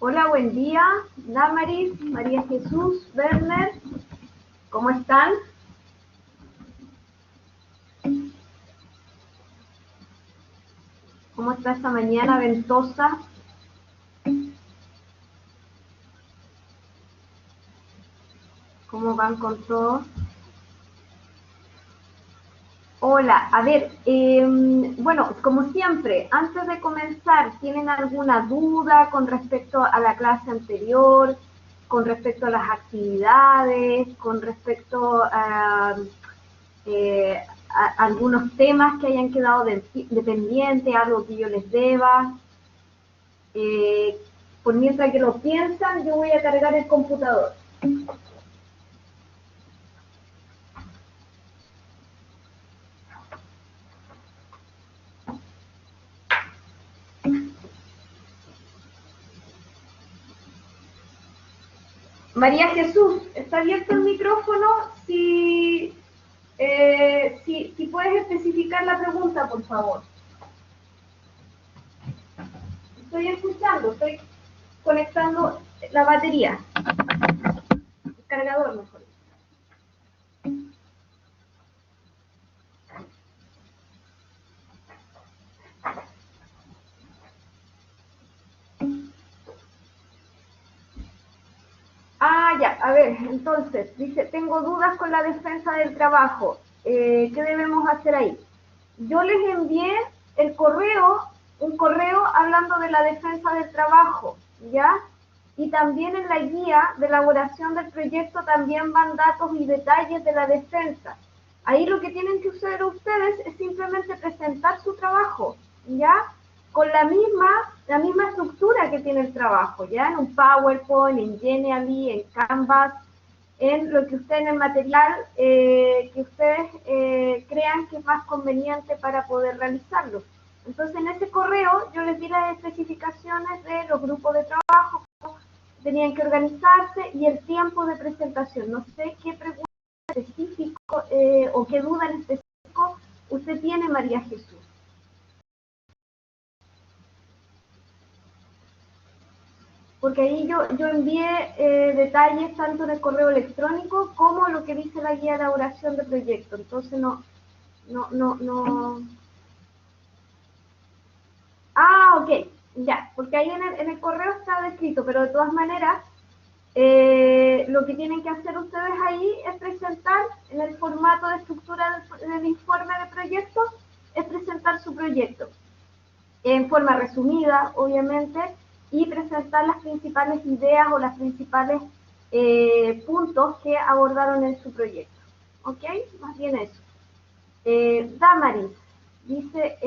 Hola, buen día, Damaris, María Jesús, Werner, ¿cómo están? ¿Cómo está esta mañana ventosa? ¿Cómo van con todo? Hola, a ver, bueno, como siempre, antes de comenzar, ¿tienen alguna duda con respecto a la clase anterior, con respecto a las actividades, con respecto a algunos temas que hayan quedado dependientes, algo que yo les deba? Eh, por mientras que lo piensan, yo voy a cargar el computador. María Jesús, ¿está abierto el micrófono? Si puedes especificar la pregunta, por favor. Estoy escuchando, estoy conectando la batería, el cargador mejor. Ya, a ver, entonces, dice, tengo dudas con la defensa del trabajo. ¿Qué debemos hacer ahí? Yo les envié el correo, un correo hablando de la defensa del trabajo, ¿ya? Y también en la guía de elaboración del proyecto también van datos y detalles de la defensa. Ahí lo que tienen que hacer ustedes es simplemente presentar su trabajo, ¿ya? Con la misma estructura que tiene el trabajo, ¿ya? En un PowerPoint, en Genially, en Canvas, en lo que ustedes, en el material que ustedes crean que es más conveniente para poder realizarlo. Entonces, en ese correo yo les di las especificaciones de los grupos de trabajo, tenían que organizarse y el tiempo de presentación. No sé qué pregunta en específico o qué duda en específico usted tiene, María Jesús. Porque ahí yo envié detalles tanto en el correo electrónico como lo que dice la guía de elaboración de proyecto. Entonces no. Ok, ya, porque ahí en el correo está descrito, pero de todas maneras, lo que tienen que hacer ustedes ahí es presentar en el formato de estructura del informe de proyecto, es presentar su proyecto en forma resumida, obviamente, y presentar las principales ideas o las principales puntos que abordaron en su proyecto. ¿Ok? Más bien eso. Damaris dice,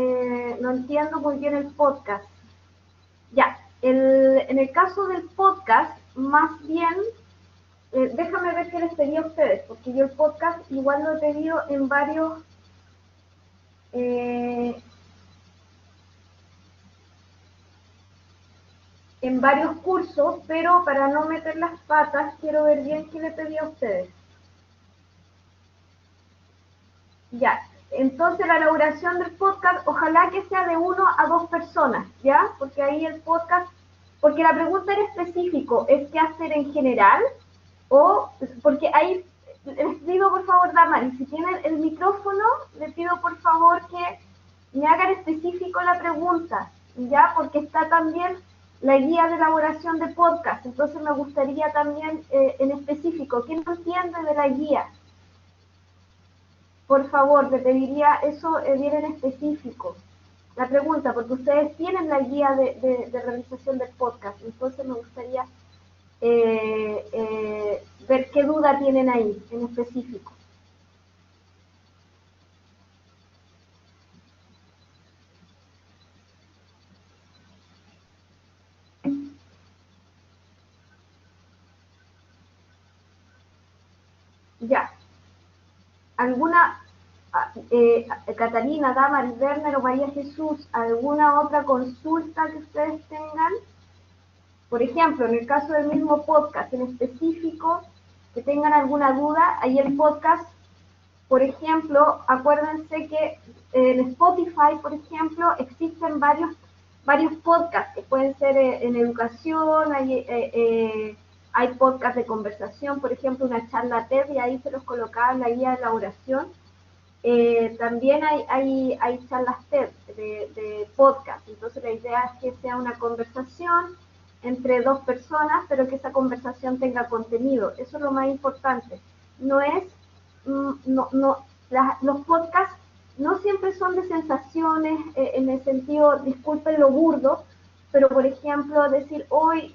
no entiendo muy bien el podcast. Ya, en el caso del podcast, más bien, déjame ver qué les pedí a ustedes, porque yo el podcast igual lo he pedido eh, en varios cursos, pero para no meter las patas, quiero ver bien qué le pedí a ustedes. Ya, entonces la elaboración del podcast, ojalá que sea de 1 a 2 personas, ¿ya? Porque ahí el podcast, porque la pregunta era específico, ¿es qué hacer en general? O, porque ahí, les pido por favor, Damaris, si tienen el micrófono, les pido por favor que me hagan específico la pregunta, ¿ya? Porque está también la guía de elaboración de podcast, entonces me gustaría también en específico, ¿quién no entiende de la guía? Por favor, le pediría eso bien en específico. La pregunta, porque ustedes tienen la guía de realización del podcast, entonces me gustaría ver qué duda tienen ahí en específico. Ya. ¿Alguna, Catalina, Damaris, Werner o María Jesús, alguna otra consulta que ustedes tengan? Por ejemplo, en el caso del mismo podcast en específico, que tengan alguna duda, ahí el podcast, por ejemplo, acuérdense que en Spotify, por ejemplo, existen varios varios podcasts que pueden ser en educación, hay podcasts de conversación, por ejemplo, una charla TED, y ahí se los colocaba en la guía de elaboración. También hay charlas TED de podcast, entonces la idea es que sea una conversación entre dos personas, pero que esa conversación tenga contenido. Eso es lo más importante. No es, los podcasts no siempre son de sensaciones, en el sentido, disculpen lo burdo, pero por ejemplo decir hoy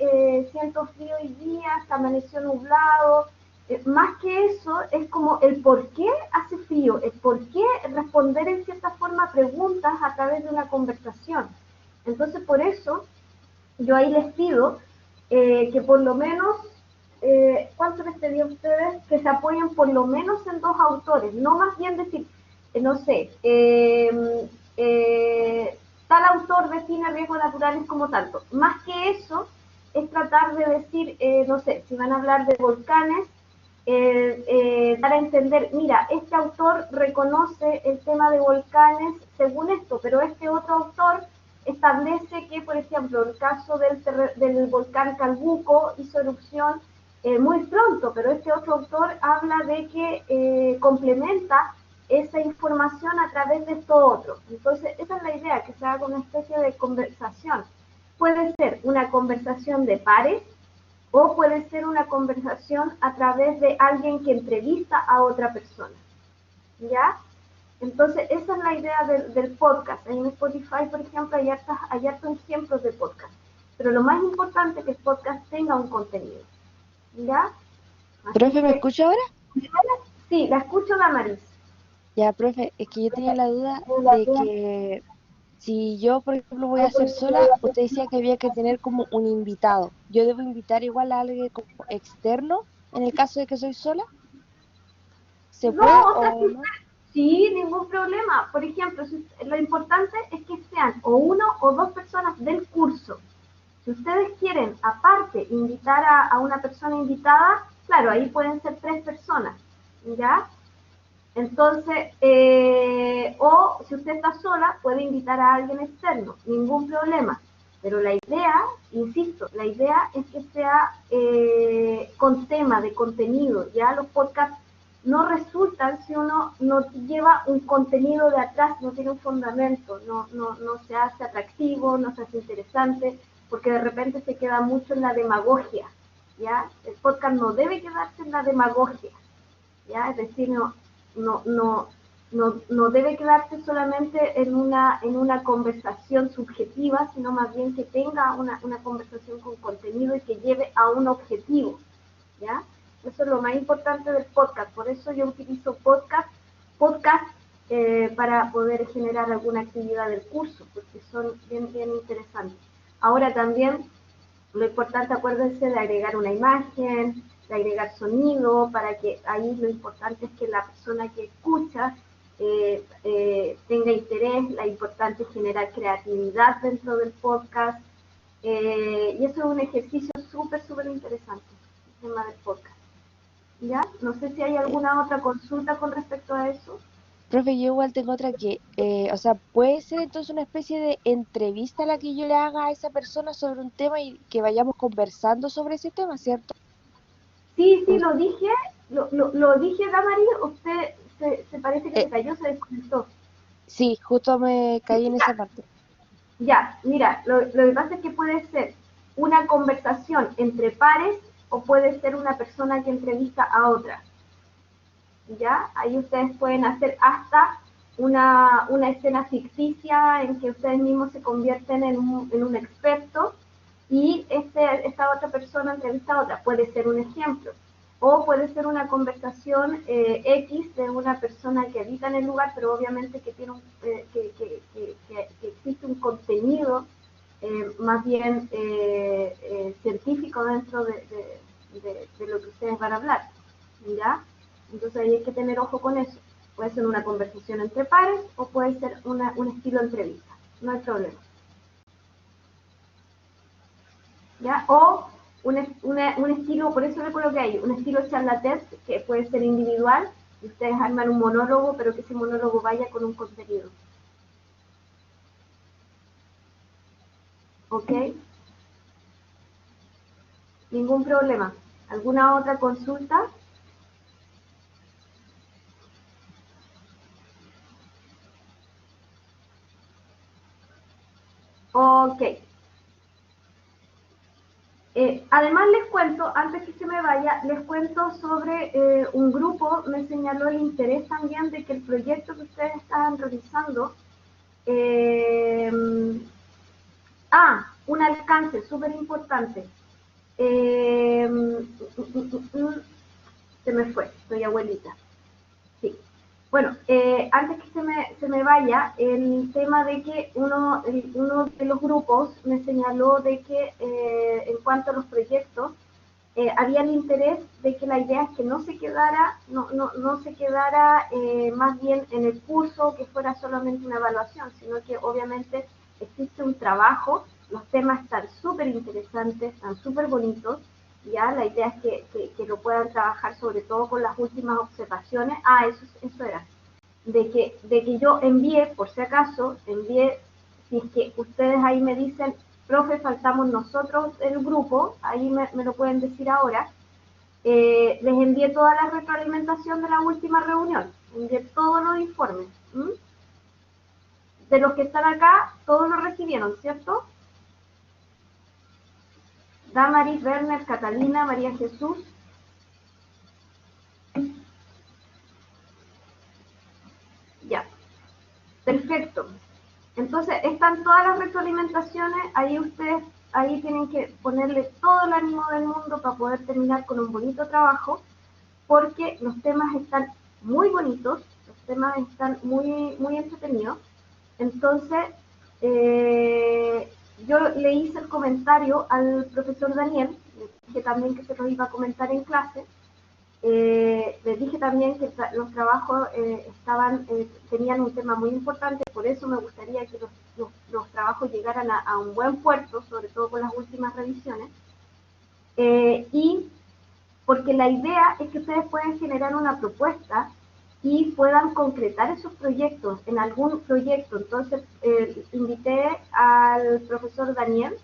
siento frío hoy día, hasta amaneció nublado, más que eso es como el por qué hace frío, el por qué responder en cierta forma preguntas a través de una conversación. Entonces por eso yo ahí les pido que por lo menos, ¿cuánto les pedí a ustedes? Que se apoyen por lo menos en dos autores, no más bien decir, no sé, tal autor define riesgos naturales como tanto. Más que eso, es tratar de decir, no sé, si van a hablar de volcanes, dar a entender, mira, este autor reconoce el tema de volcanes según esto, pero este otro autor establece que, por ejemplo, el caso del volcán Calbuco hizo erupción muy pronto, pero este otro autor habla de que complementa esa información a través de esto otro. Entonces, esa es la idea, que se haga una especie de conversación. Puede ser una conversación de pares, o puede ser una conversación a través de alguien que entrevista a otra persona, ¿ya? Entonces, esa es la idea del podcast. En Spotify, por ejemplo, hay hartos ejemplos de podcast, pero lo más importante es que el podcast tenga un contenido, ¿ya? Así Profe, ¿me que, escucha ahora? sí, la escucho, Damaris. Ya, profe, es que yo tenía la duda de que si yo, por ejemplo, voy a ser sola, usted decía que había que tener como un invitado. ¿Yo debo invitar igual a alguien como externo en el caso de que soy sola? ¿Se No, puede o sea, o no? sí, ningún problema. Por ejemplo, lo importante es que sean o uno o dos personas del curso. Si ustedes quieren, aparte, invitar a una persona invitada, claro, ahí pueden ser tres personas, ¿ya? Entonces, o si usted está sola, puede invitar a alguien externo, ningún problema. Pero la idea, insisto, la idea es que sea con tema de contenido. Ya los podcasts no resultan si uno no lleva un contenido de atrás, no tiene un fundamento, no se hace atractivo, no se hace interesante, porque de repente se queda mucho en la demagogia. ¿Ya? El podcast no debe quedarse en la demagogia. ¿Ya? Es decir, no debe quedarse solamente en una conversación subjetiva, sino más bien que tenga una conversación con contenido y que lleve a un objetivo, ¿ya? Eso es lo más importante del podcast, por eso yo utilizo podcast para poder generar alguna actividad del curso, porque son bien interesantes. Ahora también lo importante, acuérdense de agregar una imagen, de agregar sonido, para que ahí lo importante es que la persona que escucha tenga interés, lo importante es generar creatividad dentro del podcast, y eso es un ejercicio súper interesante, el tema del podcast. ¿Ya? No sé si hay alguna otra consulta con respecto a eso. Profe, yo igual tengo otra que, o sea, puede ser entonces una especie de entrevista a la que yo le haga a esa persona sobre un tema y que vayamos conversando sobre ese tema, ¿cierto? Sí, Us- lo dije, Damari, usted se parece que se eh, cayó, se desconectó. sí, justo me caí en esa parte. Ya, mira, lo que pasa es que puede ser una conversación entre pares o puede ser una persona que entrevista a otra. ¿Ya? Ahí ustedes pueden hacer hasta una escena ficticia en que ustedes mismos se convierten en un experto y esta otra persona entrevista a otra. Puede ser un ejemplo. O puede ser una conversación X de una persona que habita en el lugar, pero obviamente que tiene que existe un contenido más bien científico dentro de lo que ustedes van a hablar. ¿Ya? Entonces ahí hay que tener ojo con eso. Puede ser una conversación entre pares o puede ser un estilo entrevista. No hay problema. ¿Ya? O un estilo, por eso le coloqué ahí, un estilo charla TED que puede ser individual y ustedes arman un monólogo, pero que ese monólogo vaya con un contenido. ¿Ok? Ningún problema. ¿Alguna otra consulta? Ok. Además les cuento, antes que se me vaya, les cuento sobre un grupo, me señaló el interés también de que el proyecto que ustedes estaban realizando, eh, un alcance súper importante. Eh, se me fue, soy abuelita. Sí. Bueno, antes que se me vaya, el tema de que uno de los grupos me señaló de que en cuanto a los proyectos, había el interés de que la idea es que no se quedara, no se quedara más bien en el curso, que fuera solamente una evaluación, sino que obviamente existe un trabajo, los temas están súper interesantes, están súper bonitos, ya la idea es que lo puedan trabajar sobre todo con las últimas observaciones. Eso era, de que yo envíe, por si acaso, si es que ustedes ahí me dicen, profe, faltamos nosotros el grupo, ahí me lo pueden decir ahora, les envié toda la retroalimentación de la última reunión, envié todos los informes. De los que están acá, todos lo recibieron, ¿cierto? Damaris, Werner, Catalina, María Jesús. Ya, perfecto. Entonces, están todas las retroalimentaciones, ahí tienen que ponerle todo el ánimo del mundo para poder terminar con un bonito trabajo, porque los temas están muy bonitos, los temas están muy entretenidos. Entonces, yo le hice el comentario al profesor Daniel, que también que se los iba a comentar en clase. Les dije también que los trabajos tenían un tema muy importante, por eso me gustaría que los trabajos llegaran a un buen puerto, sobre todo con las últimas revisiones, y porque la idea es que ustedes puedan generar una propuesta y puedan concretar esos proyectos en algún proyecto. Entonces, invité al profesor Daniel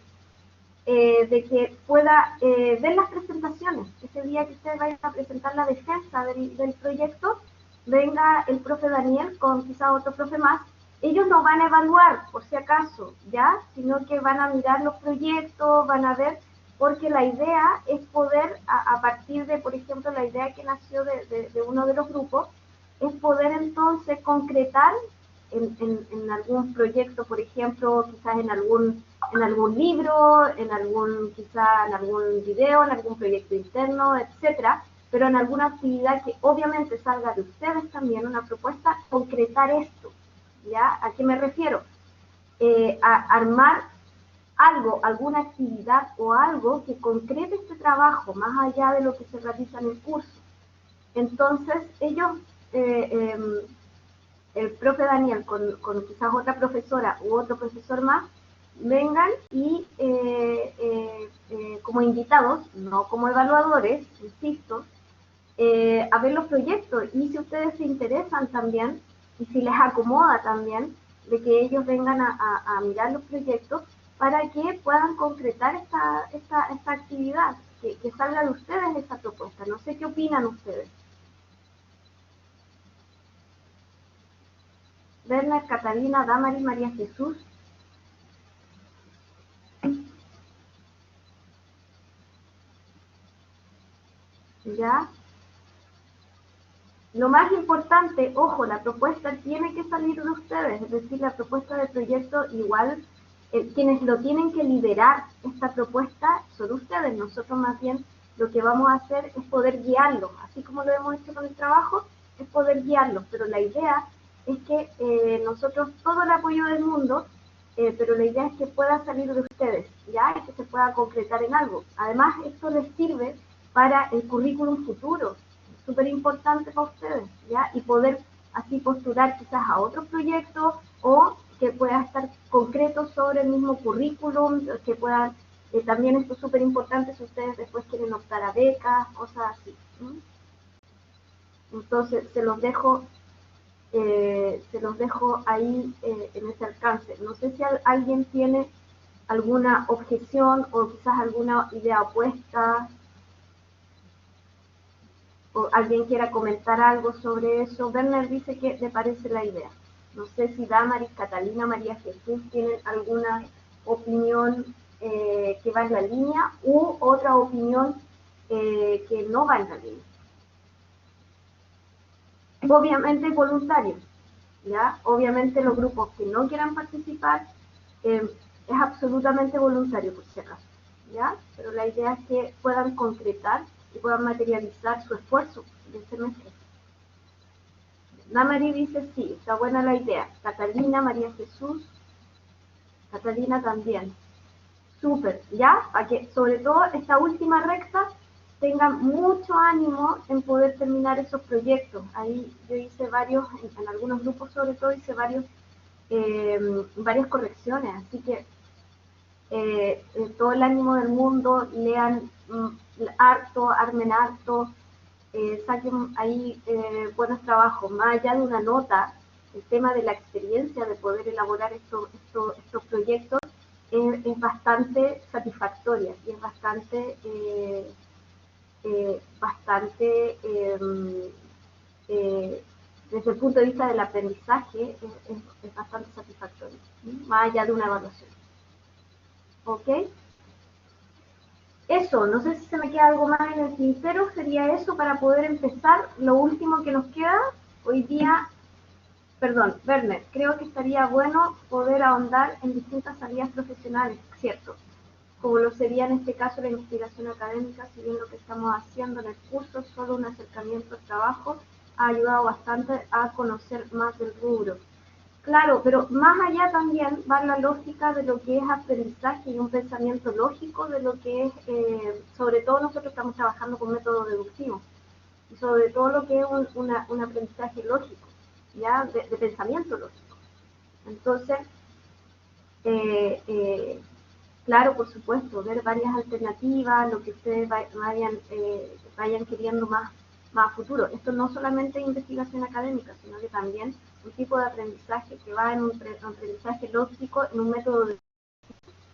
de que pueda ver las presentaciones. Ese día que ustedes vayan a presentar la defensa del proyecto, venga el profe Daniel con quizá otro profe más. Ellos no van a evaluar, por si acaso, ¿ya? Sino que van a mirar los proyectos, van a ver, porque la idea es poder, a partir de, por ejemplo, la idea que nació de uno de los grupos, es poder entonces concretar en algún proyecto, por ejemplo, quizás en algún libro, quizá en algún video, en algún proyecto interno, etcétera, pero en alguna actividad que obviamente salga de ustedes también, una propuesta, concretar esto, ¿ya? ¿A qué me refiero? A armar algo, alguna actividad o algo que concrete este trabajo, más allá de lo que se realiza en el curso. Entonces, ellos, el profe Daniel con quizás otra profesora u otro profesor más, vengan y como invitados, no como evaluadores, insisto, a ver los proyectos y si ustedes se interesan también y si les acomoda también de que ellos vengan a mirar los proyectos para que puedan concretar esta actividad, que salga de ustedes esa propuesta. No sé qué opinan ustedes. Werner, Catalina, Damaris, María Jesús. ¿Ya? Lo más importante, ojo, la propuesta tiene que salir de ustedes, es decir, la propuesta de proyecto igual, quienes lo tienen que liderar, esta propuesta, son ustedes. Nosotros más bien lo que vamos a hacer es poder guiarlos, así como lo hemos hecho con el trabajo, es poder guiarlos, pero la idea es que nosotros todo el apoyo del mundo, pero la idea es que pueda salir de ustedes, ¿ya? Y que se pueda concretar en algo. Además, esto les sirve para el currículum futuro, súper importante para ustedes, ¿ya? Y poder así postular quizás a otros proyectos o que pueda estar concreto sobre el mismo currículum, que puedan, también esto es súper importante si ustedes después quieren optar a becas, cosas así. ¿Sí? Entonces, se los dejo ahí en ese alcance. No sé si alguien tiene alguna objeción o quizás alguna idea opuesta, o alguien quiera comentar algo sobre eso. Werner dice que le parece la idea. No sé si Damaris, Catalina, María Jesús tienen alguna opinión que va en la línea u otra opinión que no va en la línea. Obviamente voluntarios, ¿ya? Obviamente los grupos que no quieran participar es absolutamente voluntario, por si acaso, ¿ya? Pero la idea es que puedan concretar y puedan materializar su esfuerzo del semestre. Namari dice sí, está buena la idea. Catalina, María Jesús, Catalina también. Súper, ¿ya? Para que sobre todo esta última recta tengan mucho ánimo en poder terminar esos proyectos. Ahí yo hice varios, en algunos grupos sobre todo, hice varias correcciones, así que todo el ánimo del mundo, lean harto, armen harto, saquen ahí buenos trabajos, más allá de una nota, el tema de la experiencia de poder elaborar estos proyectos es bastante satisfactoria y es bastante desde el punto de vista del aprendizaje, es bastante satisfactorio, más allá de una evaluación. ¿Ok? Eso, no sé si se me queda algo más en el tintero, sería eso para poder empezar. Lo último que nos queda hoy día, perdón, Werner, creo que estaría bueno poder ahondar en distintas salidas profesionales, ¿cierto? Como lo sería en este caso la investigación académica, si bien lo que estamos haciendo en el curso es solo un acercamiento al trabajo, ha ayudado bastante a conocer más del rubro. Claro, pero más allá también va la lógica de lo que es aprendizaje y un pensamiento lógico de lo que es, sobre todo nosotros estamos trabajando con método deductivo, y sobre todo lo que es un aprendizaje lógico, ya de pensamiento lógico. Entonces, claro, por supuesto, ver varias alternativas, lo que ustedes vayan queriendo más a futuro. Esto no solamente es investigación académica, sino que también un tipo de aprendizaje que va en un aprendizaje lógico, en un método de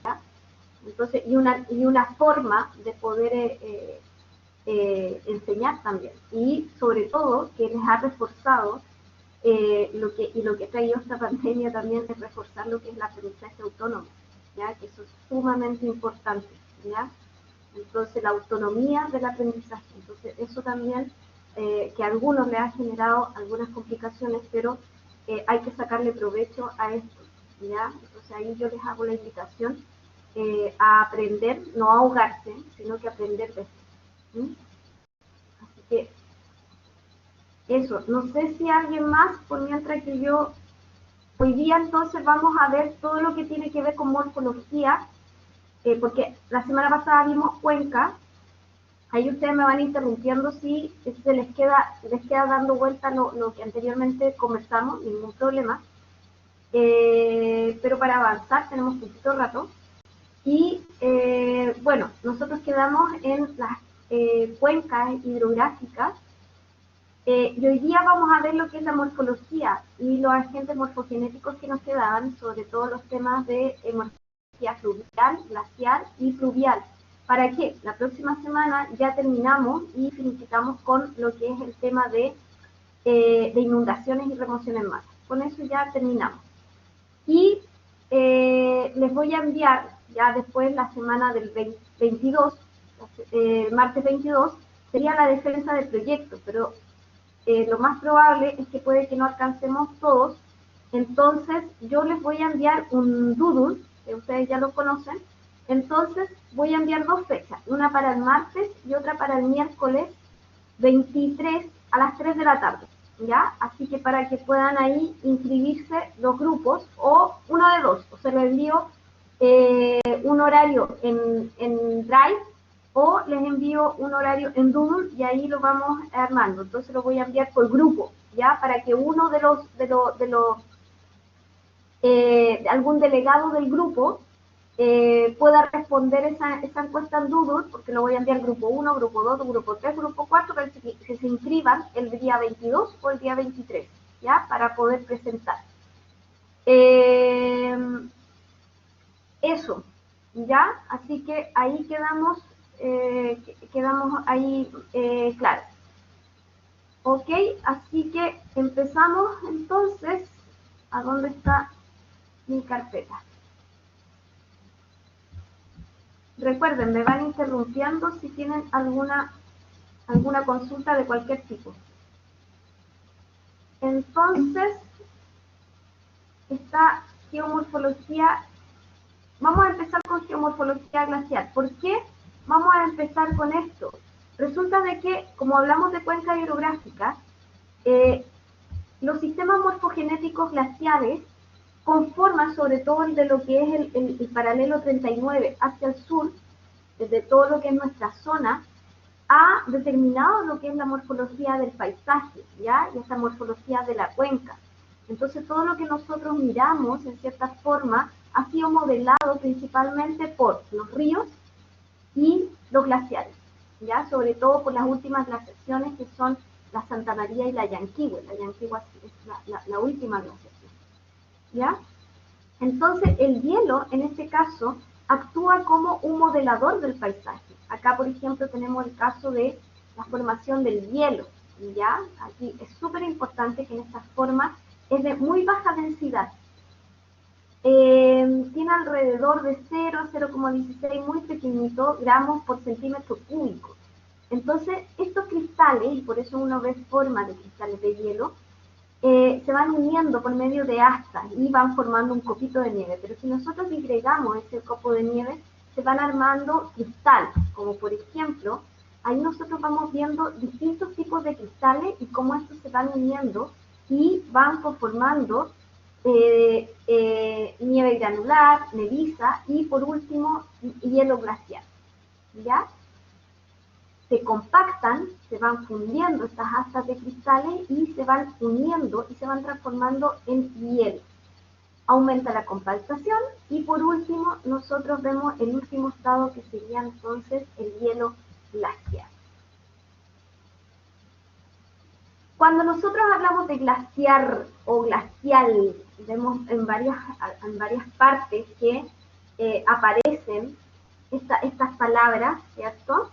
¿ya? Entonces, y una forma de poder enseñar también. Y sobre todo, que les ha reforzado lo que ha traído esta pandemia también es reforzar lo que es el aprendizaje autónomo, ¿ya? Que eso es sumamente importante, ¿ya? Entonces, la autonomía del aprendizaje. Entonces, eso también, que a algunos le ha generado algunas complicaciones, pero hay que sacarle provecho a esto, ¿ya? Entonces, ahí yo les hago la invitación a aprender, no a ahogarse, sino que aprender de esto. ¿Sí? Así que, eso, no sé si alguien más, por mientras que yo, hoy día entonces vamos a ver todo lo que tiene que ver con morfología, porque la semana pasada vimos cuenca. Ahí ustedes me van interrumpiendo si se les queda dando vuelta lo que anteriormente conversamos, ningún problema. Pero para avanzar tenemos poquito rato. Y bueno, nosotros quedamos en las cuencas hidrográficas. Y hoy día vamos a ver lo que es la morfología y los agentes morfogenéticos que nos quedaban, sobre todo los temas de morfología fluvial, glacial y fluvial. ¿Para qué? La próxima semana ya terminamos y finiquitamos con lo que es el tema de inundaciones y remoción en masa. Con eso ya terminamos. Y les voy a enviar ya después la semana del 22, martes 22, sería la defensa del proyecto, pero lo más probable es que puede que no alcancemos todos. Entonces yo les voy a enviar un doodle, que ustedes ya lo conocen. Entonces voy a enviar dos fechas, una para el martes y otra para el miércoles 23 a las 3 de la tarde, ¿ya? Así que para que puedan ahí inscribirse los grupos, o uno de dos, o se lo envío un horario en Drive, o les envío un horario en Doodle y ahí lo vamos armando. Entonces lo voy a enviar por grupo, ¿ya? Para que uno algún delegado del grupo pueda responder esa encuesta en Doodle, porque lo voy a enviar grupo 1, grupo 2, grupo 3, grupo 4, para que se inscriban el día 22 o el día 23, ¿ya? Para poder presentar. Eso. ¿Ya? Así que ahí quedamos ahí claros. Ok, así que empezamos entonces. ¿A dónde está mi carpeta? Recuerden, me van interrumpiendo si tienen alguna consulta de cualquier tipo. Entonces, está geomorfología. Vamos a empezar con geomorfología glacial. ¿Por qué vamos a empezar con esto? Resulta de que, como hablamos de cuenca hidrográfica, los sistemas morfogenéticos glaciares conforman, sobre todo el de lo que es el paralelo 39 hacia el sur, desde todo lo que es nuestra zona, ha determinado lo que es la morfología del paisaje, ¿ya? Y esa morfología de la cuenca. Entonces, todo lo que nosotros miramos, en cierta forma, ha sido modelado principalmente por los ríos y los glaciares, ¿ya? Sobre todo por las últimas glaciaciones que son la Santa María y la Llanquihue. La Llanquihue es la última glaciación, ¿ya? Entonces, el hielo, en este caso, actúa como un modelador del paisaje. Acá, por ejemplo, tenemos el caso de la formación del hielo, ¿ya? Aquí es súper importante que en esta forma es de muy baja densidad. Tiene alrededor de 0,16, muy pequeñito, gramos por centímetro cúbico. Entonces, estos cristales, y por eso uno ve forma de cristales de hielo, se van uniendo por medio de astas y van formando un copito de nieve. Pero si nosotros disgregamos ese copo de nieve, se van armando cristales, como por ejemplo, ahí nosotros vamos viendo distintos tipos de cristales y cómo estos se van uniendo y van conformando nieve granular, neviza y por último hielo glacial, ¿ya? Se compactan, se van fundiendo estas astas de cristales y se van uniendo y se van transformando en hielo. Aumenta la compactación y por último nosotros vemos el último estado que sería entonces el hielo glacial. Cuando nosotros hablamos de glaciar o glacial, vemos en varias partes que aparecen estas palabras, ¿cierto?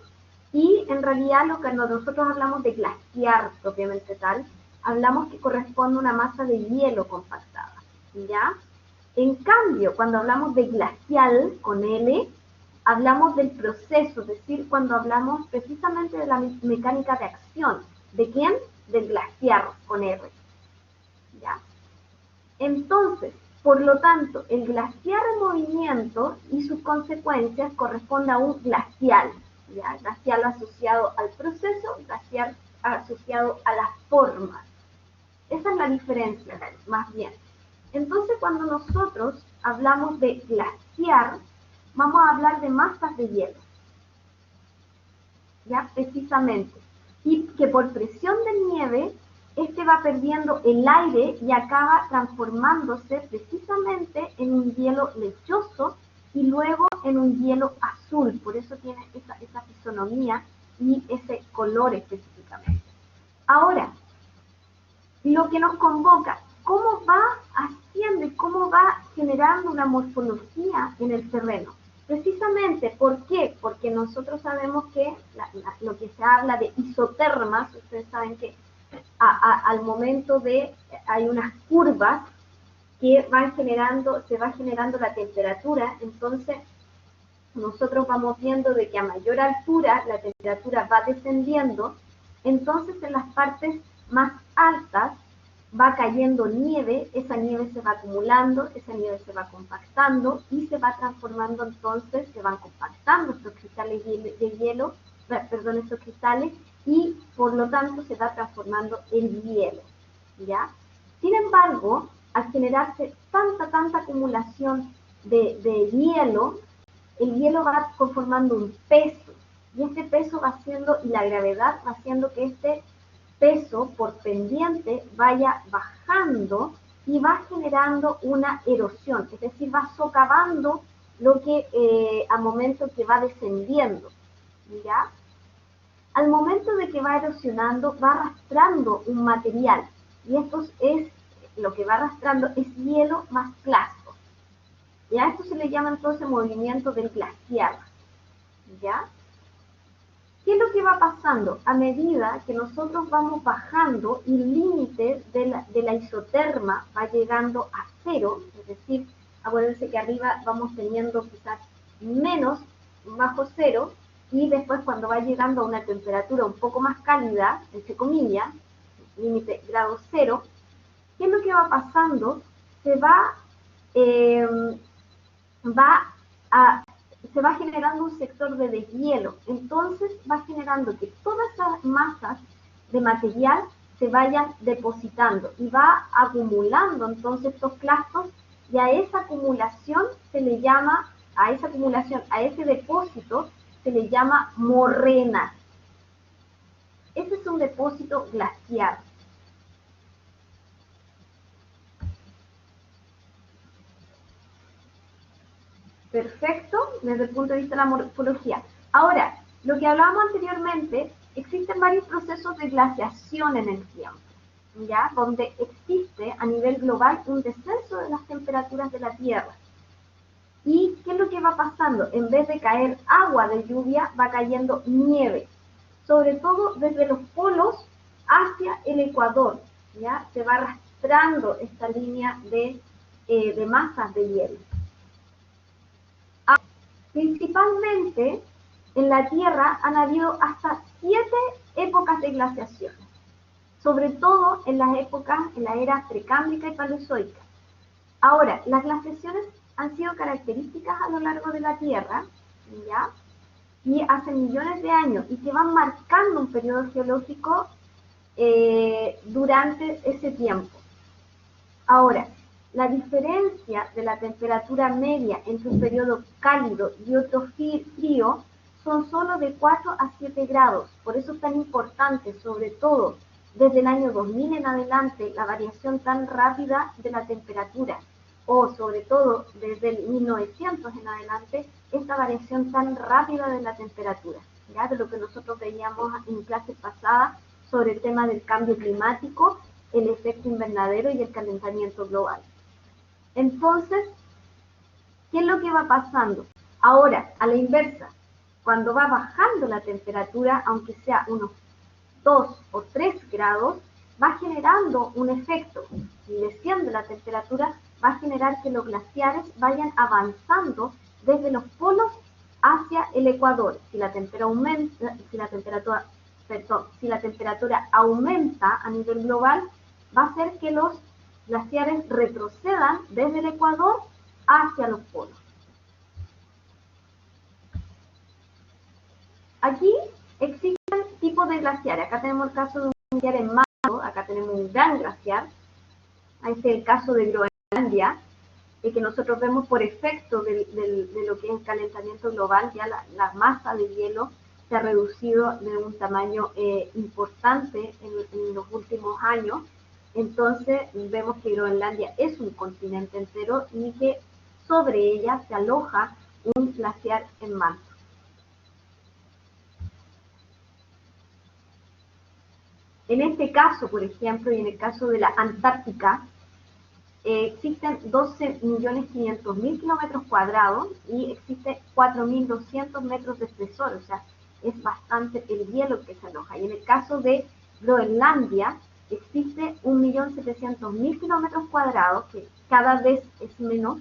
Y en realidad cuando nosotros hablamos de glaciar propiamente tal, hablamos que corresponde a una masa de hielo compactada, ¿ya? En cambio, cuando hablamos de glacial, con L, hablamos del proceso, es decir, cuando hablamos precisamente de la mecánica de acción. ¿De quién? Del glaciar, con R, ¿ya? Entonces, por lo tanto, el glaciar en movimiento y sus consecuencias corresponde a un glacial, ¿ya? Glacial asociado al proceso, glaciar asociado a las formas. Esa es la diferencia, más bien. Entonces, cuando nosotros hablamos de glaciar, vamos a hablar de masas de hielo, ¿ya? Precisamente. Y que por presión de nieve, este va perdiendo el aire y acaba transformándose precisamente en un hielo lechoso y luego en un hielo azul. Por eso tiene esa fisonomía y ese color específicamente. Ahora, lo que nos convoca, ¿cómo va haciendo y cómo va generando una morfología en el terreno? Precisamente, ¿por qué? Porque nosotros sabemos que lo que se habla de isotermas, ustedes saben que al momento hay unas curvas que se va generando la temperatura, entonces nosotros vamos viendo de que a mayor altura la temperatura va descendiendo, entonces en las partes más altas va cayendo nieve, esa nieve se va acumulando, esa nieve se va compactando y se va transformando entonces, se van compactando estos cristales de hielo, perdón, estos cristales, y por lo tanto se va transformando en hielo, ¿ya? Sin embargo, al generarse tanta acumulación de hielo, el hielo va conformando un peso, y este peso va haciendo, y la gravedad va haciendo que este peso por pendiente vaya bajando y va generando una erosión, es decir, va socavando lo que al momento que va descendiendo, ¿ya? Al momento de que va erosionando, va arrastrando un material, y esto es lo que va arrastrando es hielo más clasto, Y a esto se le llama entonces movimiento del glaciar, ¿ya? ¿Qué es lo que va pasando? A medida que nosotros vamos bajando y el límite de la isoterma va llegando a cero, es decir, acuérdense que arriba vamos teniendo quizás menos bajo cero, y después cuando va llegando a una temperatura un poco más cálida, entre comillas, límite grado cero, ¿qué es lo que va pasando? Eh, va a, se va generando un sector de deshielo. Entonces va generando que todas esas masas de material se vayan depositando y va acumulando entonces estos clastos, y a esa acumulación se le llama, a esa acumulación, a ese depósito se le llama morrena. Ese es un depósito glaciar. Perfecto, desde el punto de vista de la morfología. Ahora, lo que hablábamos anteriormente, existen varios procesos de glaciación en el tiempo, ¿ya? Donde existe a nivel global un descenso de las temperaturas de la Tierra. ¿Y qué es lo que va pasando? En vez de caer agua de lluvia, va cayendo nieve, sobre todo desde los polos hacia el ecuador, ¿ya? Se va arrastrando esta línea de masas de hielo. Principalmente en la Tierra han habido hasta 7 épocas de glaciación, sobre todo en las épocas, en la era precámbrica y paleozoica. Ahora, las glaciaciones han sido características a lo largo de la Tierra, ¿ya? Y hace millones de años, y que van marcando un periodo geológico durante ese tiempo. Ahora, la diferencia de la temperatura media entre un periodo cálido y otro frío son solo de 4 a 7 grados. Por eso es tan importante, sobre todo desde el año 2000 en adelante, la variación tan rápida de la temperatura, o sobre todo desde el 1900 en adelante, esta variación tan rápida de la temperatura, ¿ya? De lo que nosotros veíamos en clases pasadas sobre el tema del cambio climático, el efecto invernadero y el calentamiento global. Entonces, ¿qué es lo que va pasando? Ahora, a la inversa, cuando va bajando la temperatura, aunque sea unos 2 o 3 grados, va generando un efecto. Si desciende la temperatura, va a generar que los glaciares vayan avanzando desde los polos hacia el ecuador. Si la temperatura aumenta a nivel global, va a hacer que los glaciares retrocedan desde el ecuador hacia los polos. Aquí existen tipos de glaciares. Acá tenemos el caso de un glaciar en Mayo, acá tenemos un gran glaciar. Este es el caso de Groenlandia, que nosotros vemos por efecto de lo que es el calentamiento global. Ya la masa de hielo se ha reducido de un tamaño importante en los últimos años. Entonces vemos que Groenlandia es un continente entero y que sobre ella se aloja un glaciar en manto. En este caso, por ejemplo, y en el caso de la Antártica, existen 12.500.000 kilómetros cuadrados y existe 4.200 metros de espesor, o sea, es bastante el hielo que se aloja. Y en el caso de Groenlandia, existe 1.700.000 kilómetros cuadrados, que cada vez es menos,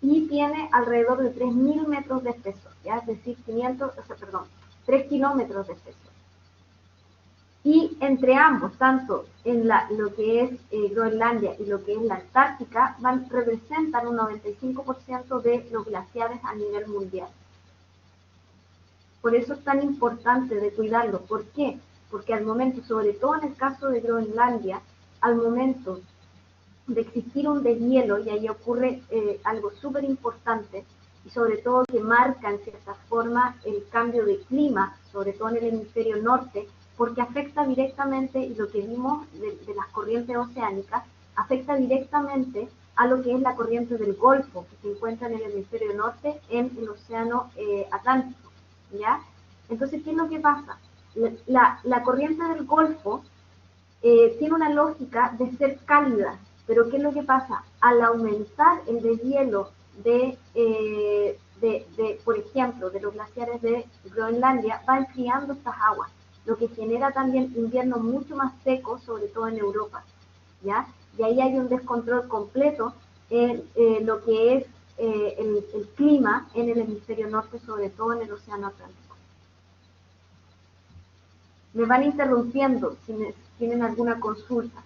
y tiene alrededor de 3.000 metros de espesor, ¿ya? Es decir, 3 kilómetros de espesor. Y entre ambos, tanto en lo que es Groenlandia y lo que es la Antártica, representan un 95% de los glaciares a nivel mundial. Por eso es tan importante de cuidarlo. ¿Por qué? Porque al momento, sobre todo en el caso de Groenlandia, al momento de existir un deshielo, y ahí ocurre algo súper importante, y sobre todo que marca en cierta forma el cambio de clima, sobre todo en el hemisferio norte, porque afecta directamente, y lo que vimos de las corrientes oceánicas, afecta directamente a lo que es la corriente del Golfo, que se encuentra en el hemisferio norte, en el océano Atlántico, ¿ya? Entonces, ¿qué es lo que pasa? La corriente del Golfo tiene una lógica de ser cálida, pero ¿qué es lo que pasa? Al aumentar el deshielo por ejemplo, de los glaciares de Groenlandia, va enfriando estas aguas, lo que genera también inviernos mucho más secos, sobre todo en Europa, ¿ya? Y ahí hay un descontrol completo en lo que es el clima en el hemisferio norte, sobre todo en el océano Atlántico. Me van interrumpiendo si tienen alguna consulta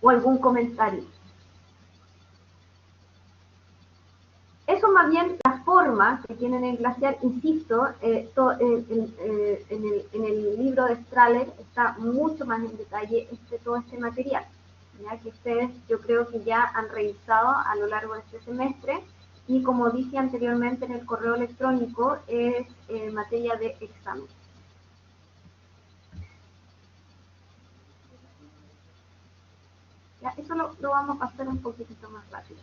o algún comentario. Eso más bien la forma que tienen el glaciar, insisto, en el libro de Strahler está mucho más en detalle todo este material, ya que ustedes yo creo que ya han revisado a lo largo de este semestre y como dije anteriormente en el correo electrónico es materia de examen. Ya, eso lo vamos a hacer un poquitito más rápido.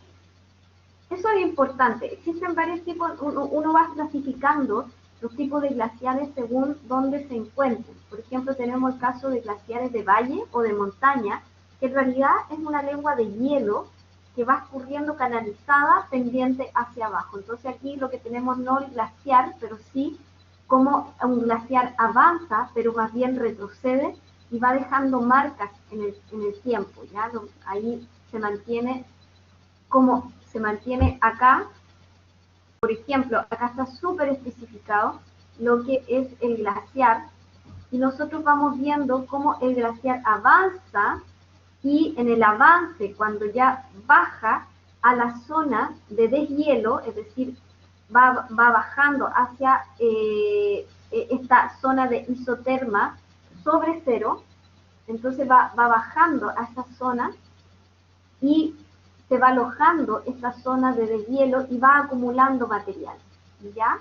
Eso es importante. Existen varios tipos, uno va clasificando los tipos de glaciares según dónde se encuentren. Por ejemplo, tenemos el caso de glaciares de valle o de montaña, que en realidad es una lengua de hielo que va escurriendo canalizada pendiente hacia abajo. Entonces aquí lo que tenemos no el glaciar, pero sí como un glaciar avanza, pero más bien retrocede y va dejando marcas en el tiempo. ¿Ya? Ahí se mantiene como se mantiene acá. Por ejemplo, acá está súper especificado lo que es el glaciar y nosotros vamos viendo cómo el glaciar avanza y en el avance, cuando ya baja a la zona de deshielo, es decir, va bajando hacia esta zona de isoterma sobre cero, entonces va bajando a esa zona y se va alojando esta zona de deshielo y va acumulando material, ¿ya?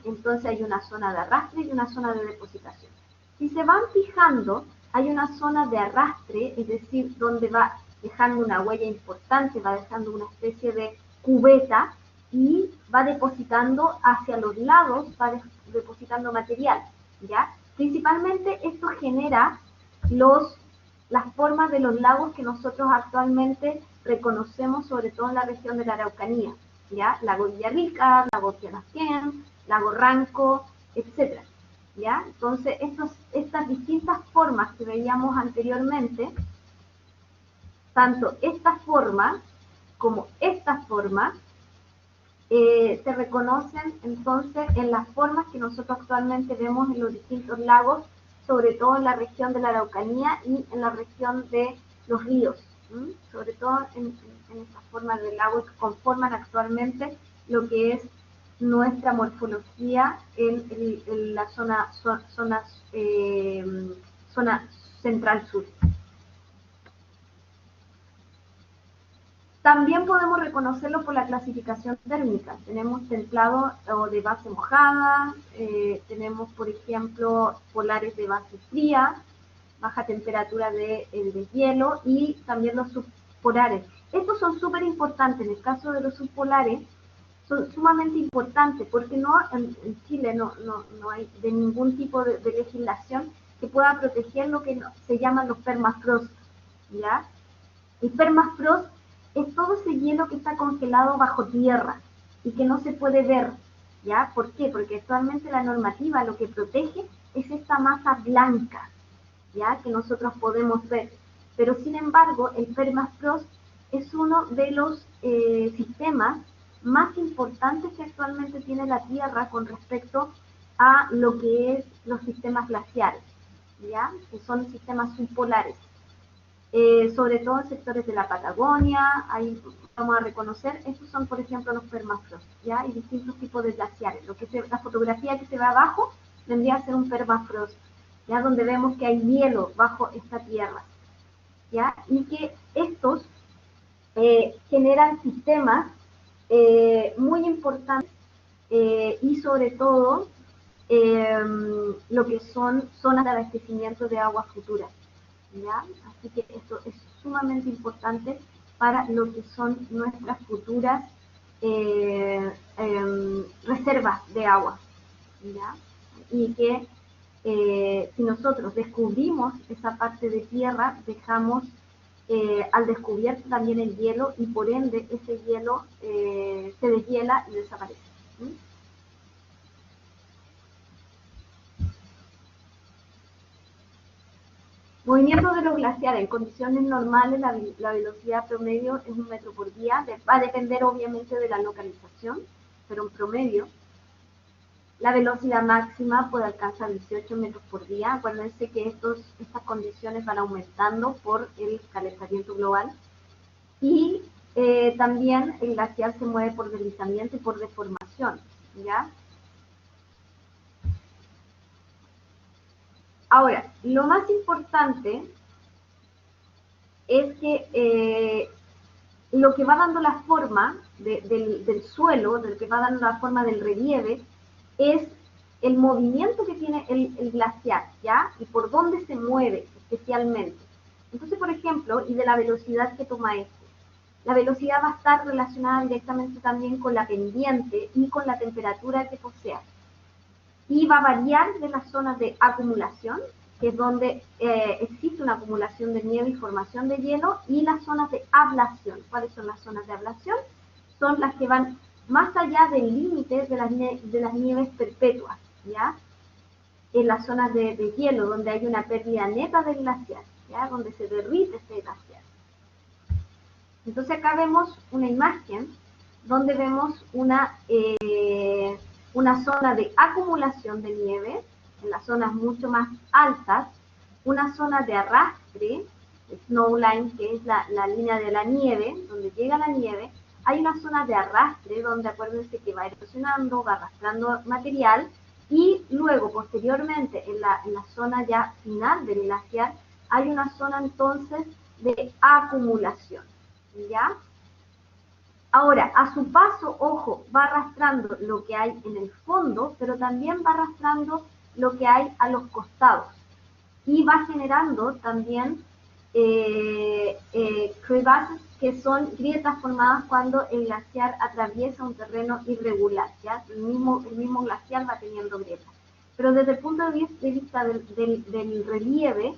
Entonces hay una zona de arrastre y una zona de depositación. Si se van fijando, hay una zona de arrastre, es decir, donde va dejando una huella importante, va dejando una especie de cubeta y va depositando hacia los lados, va depositando material, ¿ya? Principalmente esto genera las formas de los lagos que nosotros actualmente reconocemos, sobre todo en la región de la Araucanía, ¿ya? Lago Villarrica, lago Tianastien, lago Ranco, etc. ¿Ya? Entonces, estas distintas formas que veíamos anteriormente, tanto esta forma como esta forma, se reconocen entonces en las formas que nosotros actualmente vemos en los distintos lagos, sobre todo en la región de la Araucanía y en la región de los ríos, sobre todo en esas formas de lagos que conforman actualmente lo que es nuestra morfología en la zona central-sur. También podemos reconocerlo por la clasificación térmica. Tenemos templado o de base mojada, tenemos, por ejemplo, polares de base fría, baja temperatura de deshielo y también los subpolares. Estos son súper importantes. En el caso de los subpolares, son sumamente importantes porque en Chile no hay de ningún tipo de legislación que pueda proteger lo que se llaman los permafrost, ¿ya? El permafrost es todo ese hielo que está congelado bajo tierra y que no se puede ver, ¿ya? ¿Por qué? Porque actualmente la normativa lo que protege es esta masa blanca, ¿ya? Que nosotros podemos ver. Pero sin embargo, el permafrost es uno de los sistemas más importantes que actualmente tiene la Tierra con respecto a lo que es los sistemas glaciares, ¿ya? Que son sistemas subpolares. Sobre todo en sectores de la Patagonia, ahí vamos a reconocer, estos son por ejemplo los permafrost, ¿ya? Y distintos tipos de glaciares. La fotografía que se ve abajo vendría a ser un permafrost, ¿ya? Donde vemos que hay hielo bajo esta tierra, ¿ya? Y que estos generan sistemas muy importantes y sobre todo lo que son zonas de abastecimiento de agua futuras, ¿ya? Así que esto es sumamente importante para lo que son nuestras futuras reservas de agua, ¿ya? Y que si nosotros descubrimos esa parte de tierra, dejamos al descubierto también el hielo y por ende ese hielo se deshiela y desaparece. ¿Sí? Movimiento de los glaciares. En condiciones normales la velocidad promedio es 1 metro por día. Va a depender obviamente de la localización, pero en promedio. La velocidad máxima puede alcanzar 18 metros por día. Acuérdense que estas condiciones van aumentando por el calentamiento global. Y también el glaciar se mueve por deslizamiento y por deformación, ¿ya? Ahora, lo más importante es que lo que va dando la forma del suelo, del que va dando la forma del relieve, es el movimiento que tiene el glaciar, ¿ya? Y por dónde se mueve especialmente. Entonces, por ejemplo, y de la velocidad que toma esto. La velocidad va a estar relacionada directamente también con la pendiente y con la temperatura que posea. Y va a variar de las zonas de acumulación, que es donde existe una acumulación de nieve y formación de hielo, y las zonas de ablación. ¿Cuáles son las zonas de ablación? Son las que van más allá del límite de las nieves perpetuas, ¿ya? En las zonas de hielo, donde hay una pérdida neta del glaciar, ¿ya? Donde se derrite este glaciar. Entonces acá vemos una imagen donde vemos una zona de acumulación de nieve, en las zonas mucho más altas, una zona de arrastre, snowline, que es la línea de la nieve, donde llega la nieve. Hay una zona de arrastre donde acuérdense que va erosionando, va arrastrando material, y luego, posteriormente, en la zona ya final del glaciar, hay una zona entonces de acumulación, ¿ya? Ahora, a su paso, ojo, va arrastrando lo que hay en el fondo, pero también va arrastrando lo que hay a los costados. Y va generando también crevasses, que son grietas formadas cuando el glaciar atraviesa un terreno irregular, ¿ya? El mismo glaciar va teniendo grietas. Pero desde el punto de vista del relieve,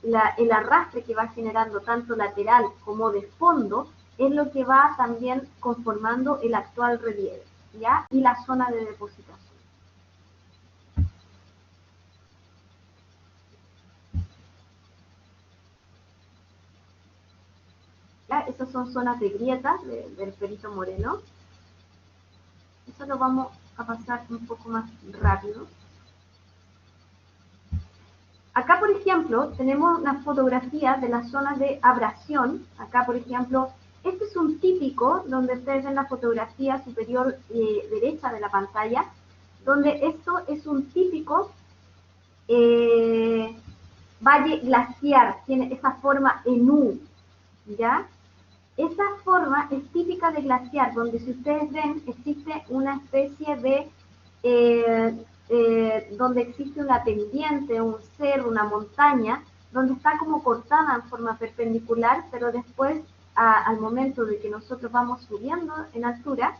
el arrastre que va generando tanto lateral como de fondo es lo que va también conformando el actual relieve, ¿ya? Y la zona de depositación. ¿Ya? Esas son zonas de grietas del Perito Moreno. Eso lo vamos a pasar un poco más rápido. Acá, por ejemplo, tenemos una fotografía de las zonas de abrasión. Acá, por ejemplo, este es un típico donde ustedes ven la fotografía superior derecha de la pantalla, donde esto es un típico valle glaciar, tiene esa forma en U, ¿ya? Esa forma es típica de glaciar, donde si ustedes ven existe una especie de donde existe una pendiente, un cerro, una montaña, donde está como cortada en forma perpendicular, pero después, al momento de que nosotros vamos subiendo en altura,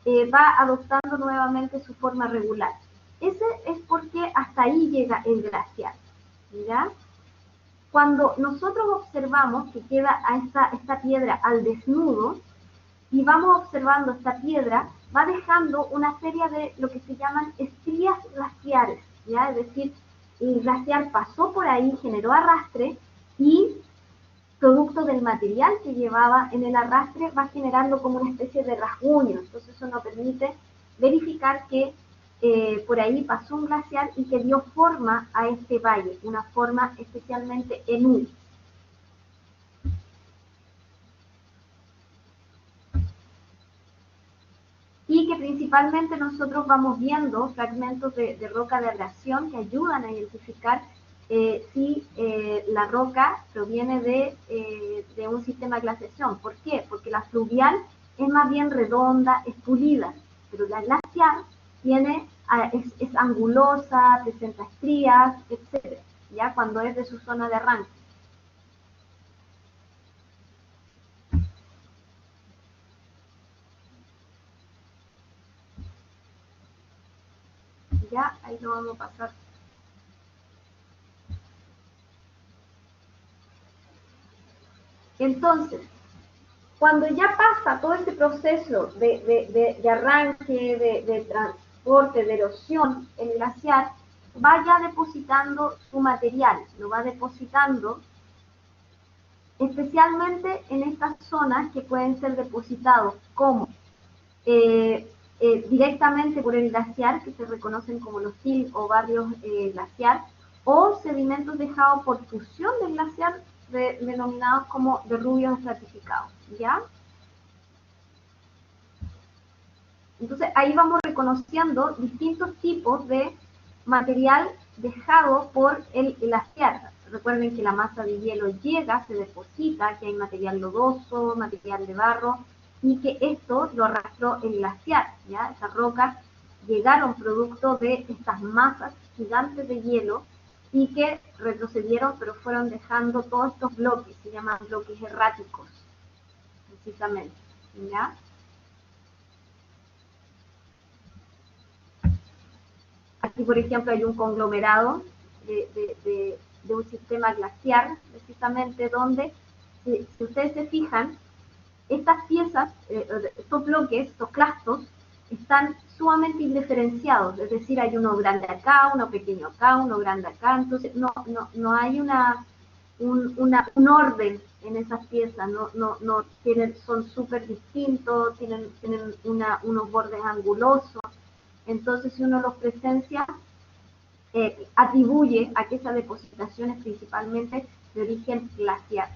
va adoptando nuevamente su forma regular. Ese es porque hasta ahí llega el glaciar, ¿ya? Cuando nosotros observamos que queda a esta piedra al desnudo, y vamos observando esta piedra, va dejando una serie de lo que se llaman estrías glaciares, ¿ya? Es decir, el glaciar pasó por ahí, generó arrastre, y producto del material que llevaba en el arrastre va generando como una especie de rasguño. Entonces eso nos permite verificar que por ahí pasó un glaciar y que dio forma a este valle, una forma especialmente en U. Y que principalmente nosotros vamos viendo fragmentos de roca de abrasión que ayudan a identificar si la roca proviene de un sistema de glaciación. ¿Por qué? Porque la fluvial es más bien redonda, es pulida, pero la glacial es angulosa, presenta estrías, etc., ya cuando es de su zona de arranque. Ya, ahí lo vamos a pasar. Entonces, cuando ya pasa todo ese proceso de arranque, de transporte, de erosión, el glaciar va ya depositando su material, lo va depositando especialmente en estas zonas que pueden ser depositados como directamente por el glaciar, que se reconocen como los till o barrios glaciar, o sedimentos dejados por fusión del glaciar, denominados como derrubios estratificados, ¿ya? Entonces ahí vamos reconociendo distintos tipos de material dejado por el glaciar. Recuerden que la masa de hielo llega, se deposita, que hay material lodoso, material de barro, y que esto lo arrastró el glaciar, ¿ya? Esas rocas llegaron producto de estas masas gigantes de hielo y que retrocedieron, pero fueron dejando todos estos bloques, se llaman bloques erráticos, precisamente, ¿ya? Aquí, por ejemplo, hay un conglomerado de un sistema glaciar, precisamente donde, si ustedes se fijan, estas piezas, estos bloques, estos clastos, están sumamente indiferenciados, es decir, hay uno grande acá, uno pequeño acá, uno grande acá, entonces no hay un orden en esas piezas, no tienen, son súper distintos, tienen unos bordes angulosos, entonces si uno los presencia, atribuye a que esa depositación es principalmente de origen glaciar.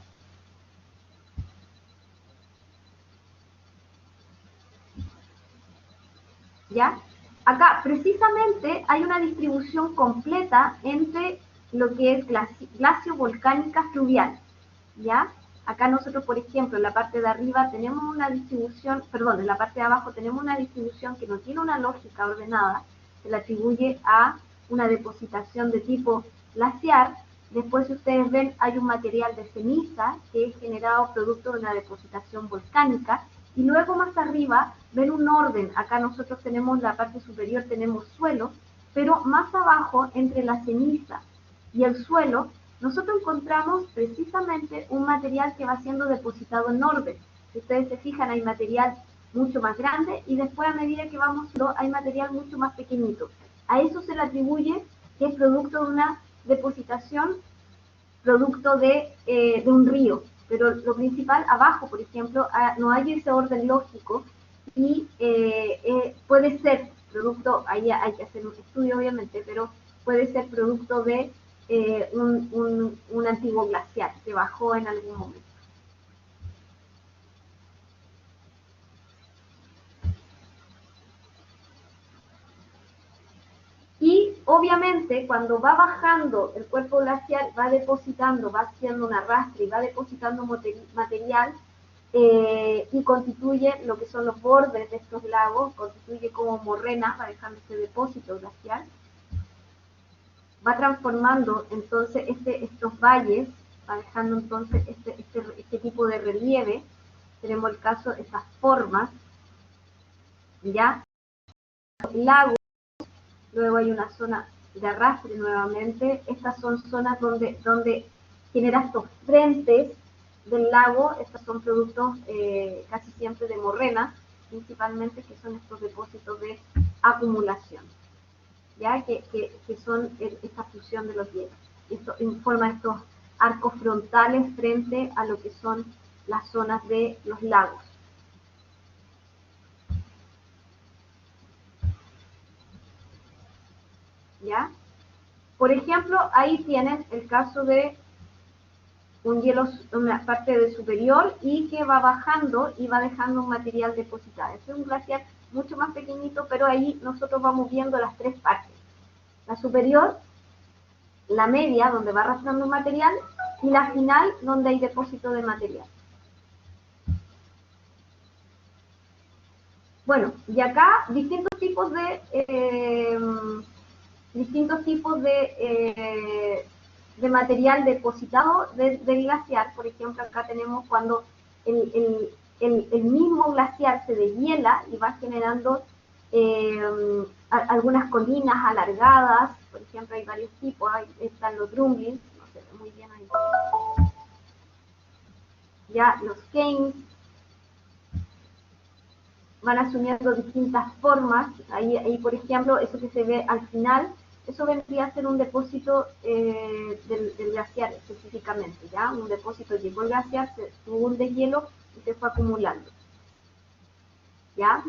¿Ya? Acá precisamente hay una distribución completa entre lo que es glacio-volcánica fluvial, ¿ya? Acá nosotros, por ejemplo, en la parte de arriba tenemos una distribución, perdón, en la parte de abajo tenemos una distribución que no tiene una lógica ordenada, se le atribuye a una depositación de tipo glaciar. Después, si ustedes ven, hay un material de ceniza que es generado producto de una depositación volcánica, y luego más arriba ven un orden. Acá nosotros tenemos la parte superior, tenemos suelo, pero más abajo, entre la ceniza y el suelo, nosotros encontramos precisamente un material que va siendo depositado en orden. Si ustedes se fijan, hay material mucho más grande y después, a medida que vamos, hay material mucho más pequeñito. A eso se le atribuye que es producto de una depositación, producto de un río. Pero lo principal, abajo, por ejemplo, no hay ese orden lógico y puede ser producto, ahí hay que hacer un estudio obviamente, pero puede ser producto de un antiguo glaciar que bajó en algún momento. Y obviamente cuando va bajando el cuerpo glacial, va depositando, va haciendo un arrastre y va depositando material y constituye lo que son los bordes de estos lagos, constituye como morrenas, va dejando ese depósito glacial, va transformando entonces estos valles, va dejando entonces este tipo de relieve. Tenemos el caso de estas formas, ¿ya? Lagos, luego hay una zona de arrastre nuevamente. Estas son zonas donde genera estos frentes del lago. Estos son productos casi siempre de morrenas, principalmente, que son estos depósitos de acumulación, ¿ya? Que son esta fusión de los hielos. Esto informa estos arcos frontales frente a lo que son las zonas de los lagos. ¿Ya? Por ejemplo, ahí tienen el caso de un hielo, una parte de superior, y que va bajando y va dejando un material depositado. Este es un glaciar mucho más pequeñito, pero ahí nosotros vamos viendo las tres partes. La superior, la media, donde va arrastrando un material, y la final, donde hay depósito de material. Bueno, y acá distintos tipos de material depositado del glaciar. Por ejemplo, acá tenemos cuando el mismo glaciar se deshiela y va generando algunas colinas alargadas. Por ejemplo, hay varios tipos, ahí están los drumlins, no se ve muy bien ahí. Ya los Keynes van asumiendo distintas formas. Ahí, por ejemplo, eso que se ve al final, eso vendría a ser un depósito del glaciar específicamente, ¿ya? Un depósito llegó el glaciar, se tuvo un deshielo y se fue acumulando, ¿ya?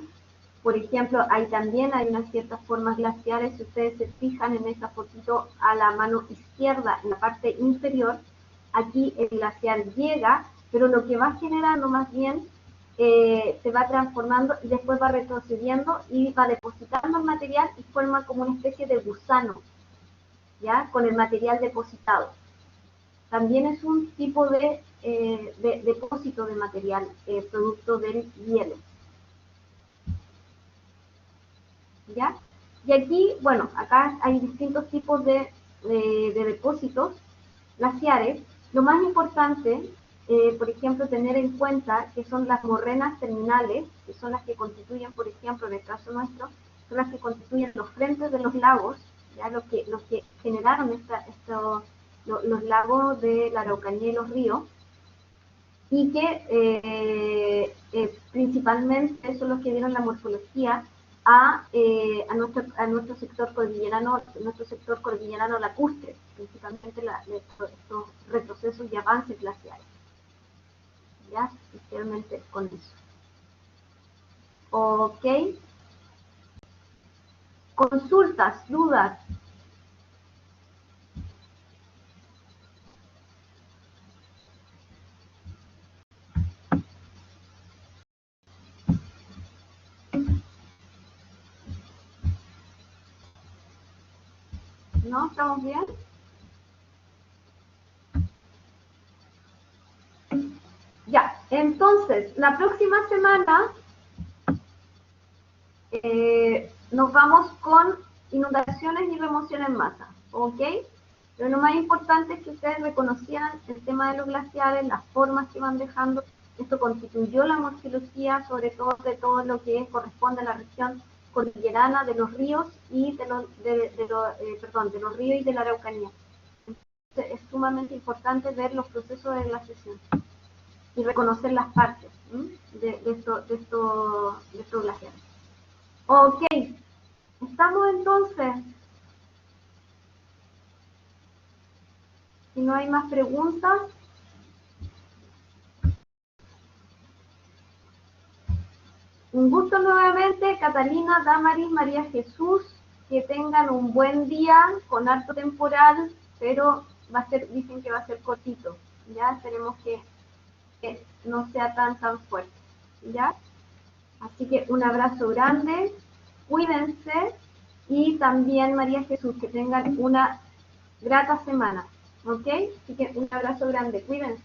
Por ejemplo, ahí también hay unas ciertas formas glaciares. Si ustedes se fijan en esta fotito a la mano izquierda, en la parte inferior, aquí el glaciar llega, pero lo que va generando más bien se va transformando y después va retrocediendo y va depositando el material y forma como una especie de gusano, ¿ya? Con el material depositado. También es un tipo de depósito de material producto del hielo. ¿Ya? Y aquí, bueno, acá hay distintos tipos de depósitos glaciares. Lo más importante, por ejemplo, tener en cuenta que son las morrenas terminales, que son las que constituyen, por ejemplo, en el caso nuestro, son las que constituyen los frentes de los lagos, ya los que generaron los lagos de la Araucanía y los ríos, y que principalmente son los que dieron la morfología a nuestro sector cordillerano lacustre, principalmente estos retrocesos y avances glaciares, ya especialmente con eso. Ok, consultas, dudas. ¿No? ¿Estamos bien? Ya, entonces, la próxima semana nos vamos con inundaciones y remoción en masa, ¿ok? Pero lo más importante es que ustedes reconocieran el tema de los glaciares, las formas que van dejando. Esto constituyó la morfología, sobre todo de todo lo que corresponde a la región cordillerana de los ríos y de los ríos y de la Araucanía. Entonces, es sumamente importante ver los procesos de glaciación y reconocer las partes de estos glaciares. Ok, estamos entonces. Si no hay más preguntas. Un gusto nuevamente, Catalina, Damaris, María Jesús. Que tengan un buen día con harto temporal, pero dicen que va a ser cortito. Ya esperemos que no sea tan fuerte. ¿Ya? Así que un abrazo grande, cuídense y también María Jesús, que tengan una grata semana. ¿Ok? Así que un abrazo grande, cuídense.